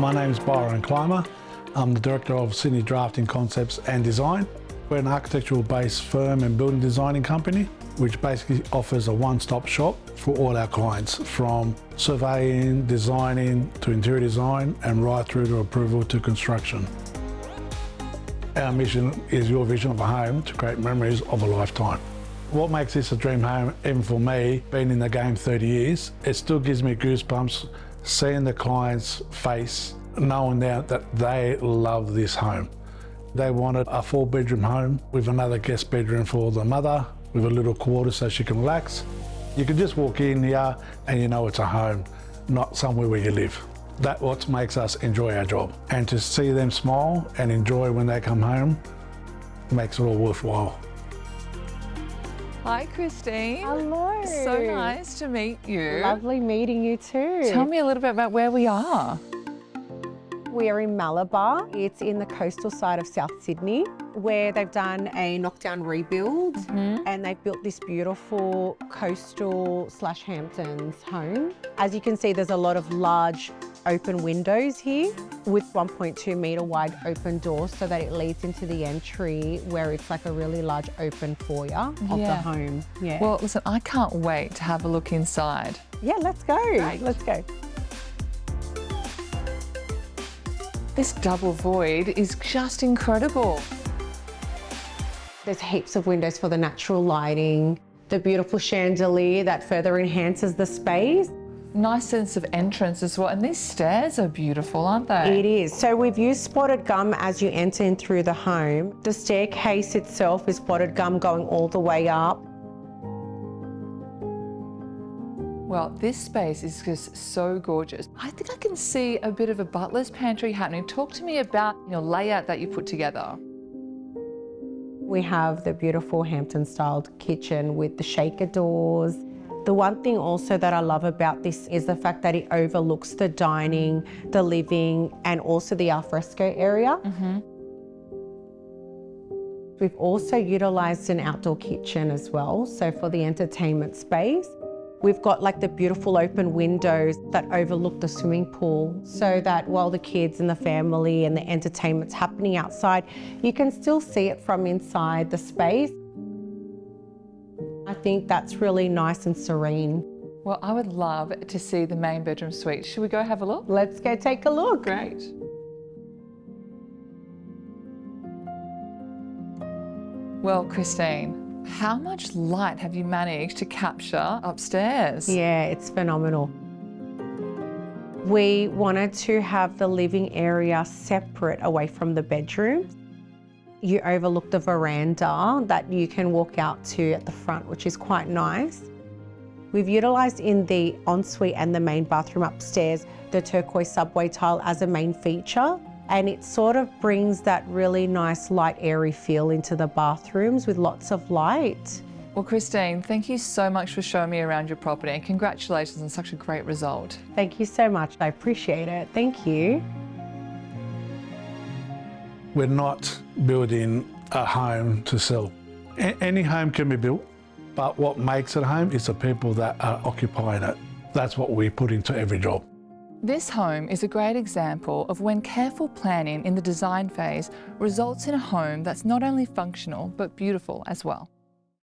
My name is Byron Clymer. I'm the Director of Sydney Drafting Concepts and Design. We're an architectural-based firm and building designing company, which basically offers a one-stop shop for all our clients, from surveying, designing, to interior design, and right through to approval to construction. Our mission is your vision of a home to create memories of a lifetime. What makes this a dream home, even for me, being in the game 30 years, it still gives me goosebumps seeing the client's face, knowing now that they love this home. They wanted a 4-bedroom home with another guest bedroom for the mother, with a little quarter so she can relax. You can just walk in here and you know it's a home, not somewhere where you live. That's what makes us enjoy our job. And to see them smile and enjoy when they come home makes it all worthwhile. Hi, Christine. Hello. So nice to meet you. Lovely meeting you too. Tell me a little bit about where we are. We are in Malabar. It's in the coastal side of South Sydney, where they've done a knockdown rebuild and they've built this beautiful coastal / Hamptons home. As you can see, there's a lot of large open windows here with 1.2 metre wide open doors so that it leads into the entry where it's like a really large open foyer of the home. Yeah. Well, listen, I can't wait to have a look inside. Yeah, let's go. Great. Let's go. This double void is just incredible. There's heaps of windows for the natural lighting, the beautiful chandelier that further enhances the space. Nice sense of entrance as well. And these stairs are beautiful, aren't they? It is. So we've used spotted gum as you enter in through the home. The staircase itself is spotted gum going all the way up. Well, this space is just so gorgeous. I think I can see a bit of a butler's pantry happening. Talk to me about your layout that you put together. We have the beautiful Hampton-styled kitchen with the shaker doors. The one thing also that I love about this is the fact that it overlooks the dining, the living, and also the alfresco area. We've also utilised an outdoor kitchen as well, so for the entertainment space. We've got like the beautiful open windows that overlook the swimming pool so that while the kids and the family and the entertainment's happening outside, you can still see it from inside the space. I think that's really nice and serene. Well, I would love to see the main bedroom suite. Should we go have a look? Let's go take a look. Great. Well, Christine, how much light have you managed to capture upstairs? Yeah, it's phenomenal. We wanted to have the living area separate away from the bedrooms. You overlook the veranda that you can walk out to at the front, which is quite nice. We've utilised in the ensuite and the main bathroom upstairs the turquoise subway tile as a main feature, and it sort of brings that really nice light airy feel into the bathrooms with lots of light. Well, Christine, thank you so much for showing me around your property and congratulations on such a great result. Thank you so much. I appreciate it. Thank you. We're not building a home to sell. Any home can be built, but what makes it a home is the people that are occupying it. That's what we put into every job. This home is a great example of when careful planning in the design phase results in a home that's not only functional, but beautiful as well.